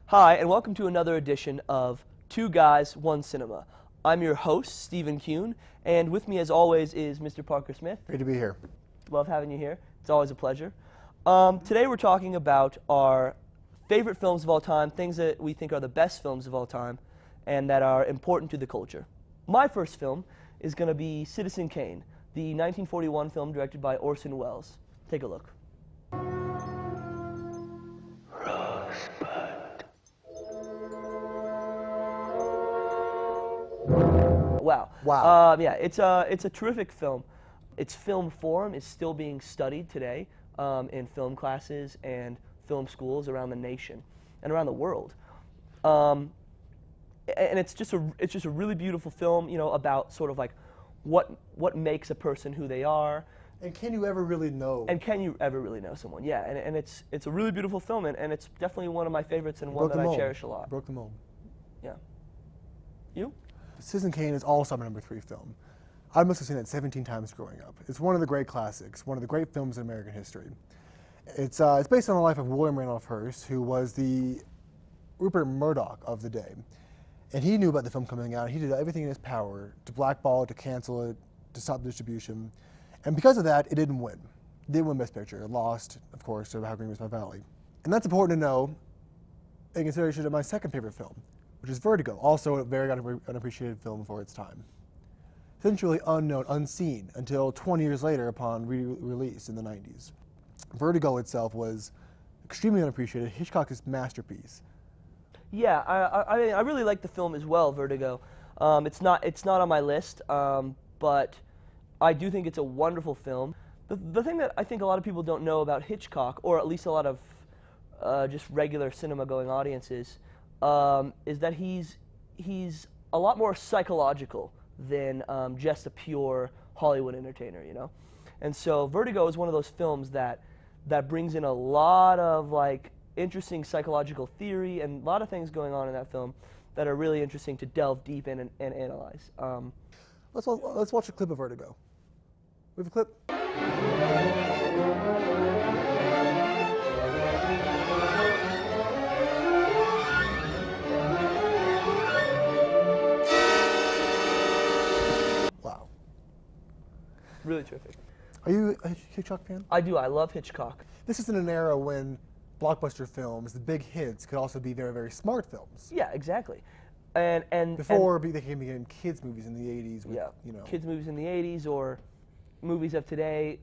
Hi, and welcome to another edition of Two Guys, One Cinema. I'm your host, Stephen Kuhn, and with me as always is Mr. Parker Smith. Great to be here. Love having you here. It's always a pleasure. Today we're talking about our favorite films of all time, things that we think are the best films of all time, and that are important to the culture. My first film is going to be Citizen Kane, the 1941 film directed by Orson Welles. Take a look. Wow. Wow. Yeah, it's a terrific film. Its film form is still being studied today in film classes and film schools around the nation and around the world. And it's just a really beautiful film, you know, about sort of like what makes a person who they are. And can you ever really know? And can you ever really know someone? Yeah, and it's a really beautiful film, and it's definitely one of my favorites and one that I cherish a lot. Broke the mold. Yeah. You? Citizen Kane is also my number 3 film. I must have seen it 17 times growing up. It's one of the great classics, one of the great films in American history. It's based on the life of William Randolph Hearst, who was the Rupert Murdoch of the day. And he knew about the film coming out. He did everything in his power to blackball it, to cancel it, to stop distribution. And because of that, it didn't win. It didn't win Best Picture. It lost, of course, to How Green Was My Valley. And that's important to know in consideration of my second favorite film, which is Vertigo, also a very unappreciated film for its time. Essentially unknown, unseen, until 20 years later upon re-release in the 90s. Vertigo itself was extremely unappreciated, Hitchcock's masterpiece. Yeah, I really like the film as well, Vertigo. It's not on my list, but I do think it's a wonderful film. The thing that I think a lot of people don't know about Hitchcock, or at least a lot of just regular cinema-going audiences, is that he's a lot more psychological than just a pure Hollywood entertainer, you know? And so Vertigo is one of those films that brings in a lot of like interesting psychological theory and a lot of things going on in that film that are really interesting to delve deep in and analyze. Let's watch a clip of Vertigo. We have a clip. Wow. Really terrific. Are you a Hitchcock fan? I do. I love Hitchcock. This is in an era when blockbuster films, the big hits, could also be very, very smart films. Yeah, exactly. And before they became kids movies in the 80s. With, yeah, you know, kids movies in the 80s or movies of today,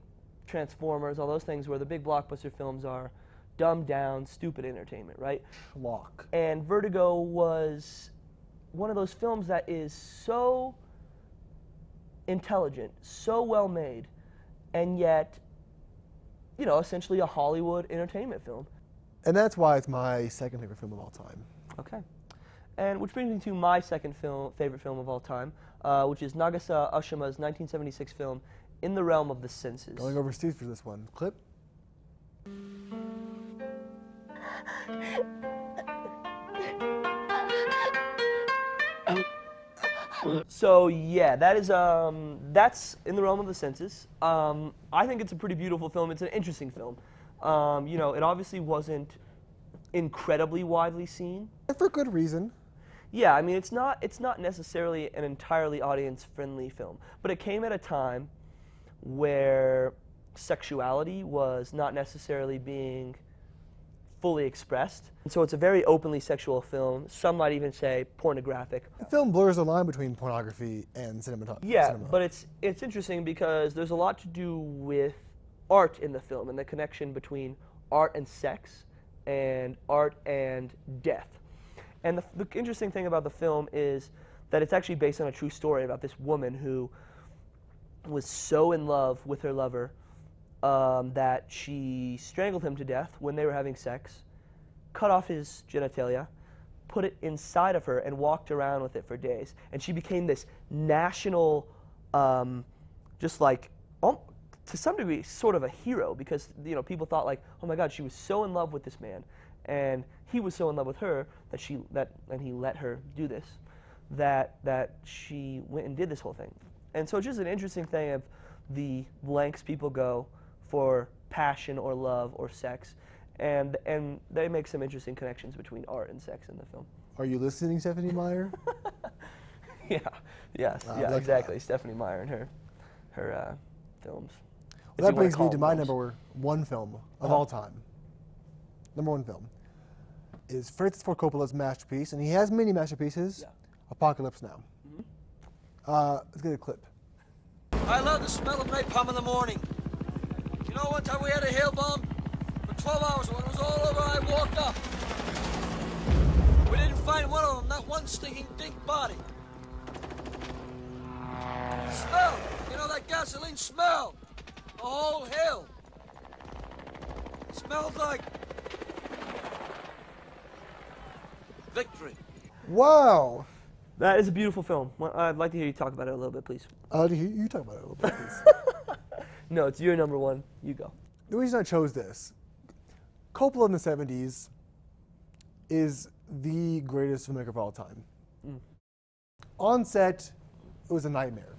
Transformers, all those things where the big blockbuster films are dumbed down, stupid entertainment, right? Schlock. And Vertigo was one of those films that is so intelligent, so well made, and yet, you know, essentially a Hollywood entertainment film. And that's why it's my second favorite film of all time. Okay. And which brings me to my second favorite film of all time, which is Nagase Oshima's 1976 film, In the Realm of the Senses. Going overseas for this one. Clip. So yeah, that's In the Realm of the Senses. I think it's a pretty beautiful film. It's an interesting film. You know, it obviously wasn't incredibly widely seen. And for good reason. Yeah, I mean, it's not necessarily an entirely audience-friendly film, but it came at a time where sexuality was not necessarily being fully expressed. And so it's a very openly sexual film. Some might even say pornographic. The film blurs the line between pornography and cinematography. Yeah, but it's interesting because there's a lot to do with art in the film and the connection between art and sex and art and death. And the interesting thing about the film is that it's actually based on a true story about this woman who was so in love with her lover that she strangled him to death when they were having sex, cut off his genitalia, put it inside of her, and walked around with it for days. And she became this national, just like, to some degree, sort of a hero, because people thought like, oh my God, she was so in love with this man, and he was so in love with her and he let her do this, that she went and did this whole thing. And so it's just an interesting thing of the lengths people go for passion or love or sex, and they make some interesting connections between art and sex in the film. Are you listening, Stephenie Meyer? Exactly. Stephenie Meyer and her films. Well, that brings me to my number one film of all time. Number one film is Francis Ford Coppola's masterpiece, and he has many masterpieces. Apocalypse Now. Let's get a clip. I love the smell of napalm in the morning. You know, one time we had a hail bomb for 12 hours. When it was all over, I walked up. We didn't find one of them, not one stinking dink body. Smell, you know that gasoline smell. The whole hill. Smelled like victory. Wow. That is a beautiful film. Well, I'd like to hear you talk about it a little bit, please. You talk about it a little bit, please. No, it's your number one. You go. The reason I chose this, Coppola in the 70s is the greatest filmmaker of all time. On set, it was a nightmare.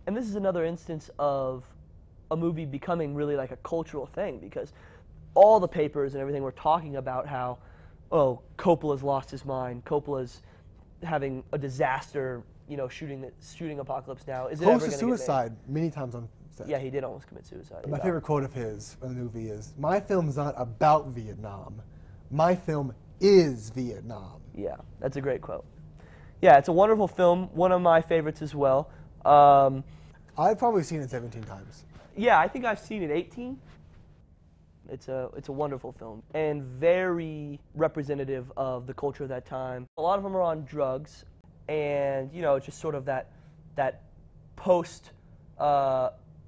And this is another instance of a movie becoming really like a cultural thing, because all the papers and everything were talking about how, oh, Coppola's lost his mind, Coppola's having a disaster, shooting Apocalypse Now. Is it ever Close going to to get made? suicide many times on set. Yeah, he did almost commit suicide. My favorite quote of his in the movie is, "My film's not about Vietnam. My film is Vietnam." Yeah, that's a great quote. Yeah, it's a wonderful film, one of my favorites as well. I've probably seen it 17 times. Yeah, I think I've seen it 18. It's a wonderful film and very representative of the culture of that time. A lot of them are on drugs, and it's just sort of that post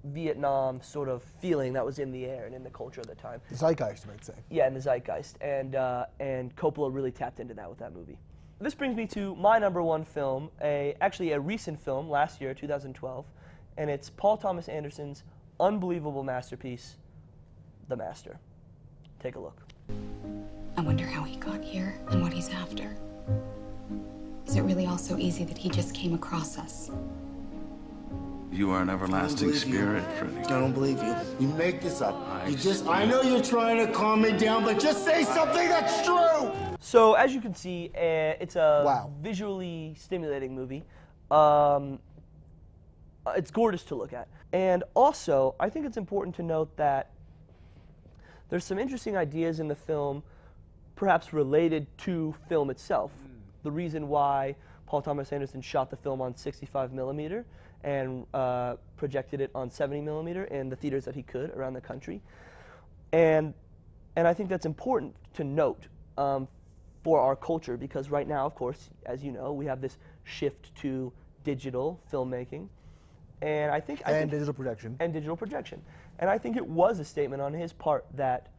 Vietnam sort of feeling that was in the air and in the culture of the time. The zeitgeist, you might say. Yeah, in the zeitgeist, and Coppola really tapped into that with that movie. This brings me to my number one film, actually a recent film, last year, 2012, and it's Paul Thomas Anderson's unbelievable masterpiece, The Master. Take a look. I wonder how he got here and what he's after. Is it really all so easy that he just came across us? You are an everlasting spirit, Freddy. I don't believe you. You make this up. I know you're trying to calm me down, but just say something that's true! So, as you can see, it's a Wow. visually stimulating movie. It's gorgeous to look at. And also, I think it's important to note that there's some interesting ideas in the film, perhaps related to film itself. The reason why Paul Thomas Anderson shot the film on 65 millimeter and projected it on 70 millimeter in the theaters that he could around the country. And I think that's important to note for our culture, because right now, of course, as you know, we have this shift to digital filmmaking. And I think digital projection. And digital projection. And I think it was a statement on his part that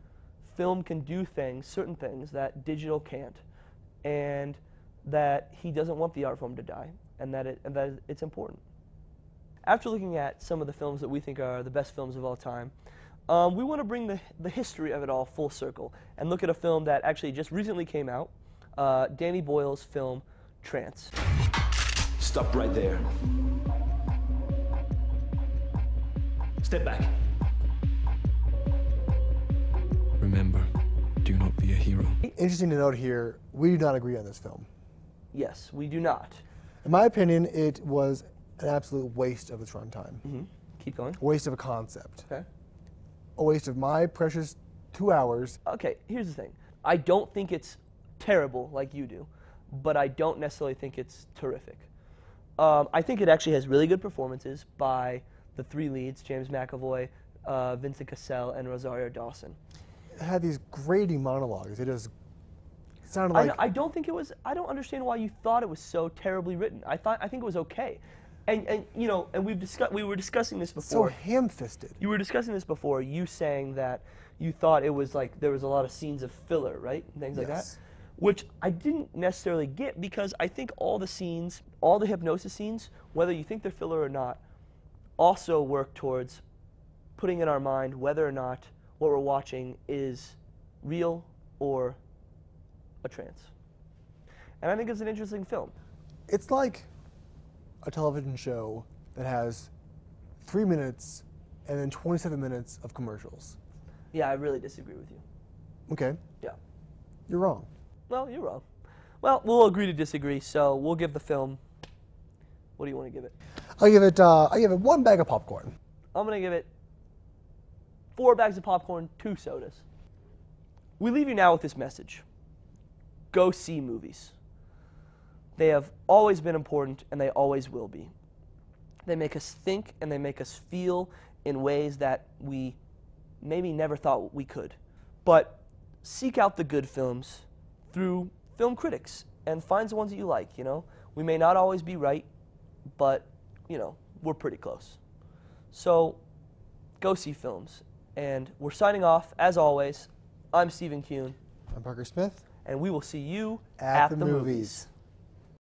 film can do things, certain things, that digital can't. And that he doesn't want the art form to die, and that it's important. After looking at some of the films that we think are the best films of all time, we want to bring the history of it all full circle and look at a film that actually just recently came out, Danny Boyle's film, Trance. Stop right there. Step back. Remember, do not be a hero. Interesting to note here, we do not agree on this film. Yes, we do not. In my opinion, it was an absolute waste of its runtime. Keep going. A waste of a concept. Okay. A waste of my precious 2 hours. Okay, here's the thing. I don't think it's terrible like you do, but I don't necessarily think it's terrific. I think it actually has really good performances by the three leads, James McAvoy, Vincent Cassel, and Rosario Dawson. It had these grating monologues. It just sounded like... I don't think it was... I don't understand why you thought it was so terribly written. I think it was okay. And you know, and we were discussing this So before. ham-fisted. You were discussing this before. You saying that you thought it was like there was a lot of scenes of filler, right, and things like that, Yes. which I didn't necessarily get because I think all the scenes, all the hypnosis scenes, whether you think they're filler or not, also work towards putting in our mind whether or not what we're watching is real or a trance. And I think it's an interesting film. It's like a television show that has 3 minutes and then 27 minutes of commercials. Yeah, I really disagree with you. Okay, Yeah. you're wrong. Well, you're wrong. Well, we'll agree to disagree, so we'll give the film, what do you want to give it? I give it 1 bag of popcorn. I'm going to give it 4 bags of popcorn, 2 sodas. We leave you now with this message. Go see movies. They have always been important, and they always will be. They make us think, and they make us feel in ways that we maybe never thought we could. But seek out the good films through film critics, and find the ones that you like, you know? We may not always be right, but, you know, we're pretty close. So, go see films. And we're signing off, as always. I'm Stephen Kuhn. I'm Parker Smith. And we will see you At the movies.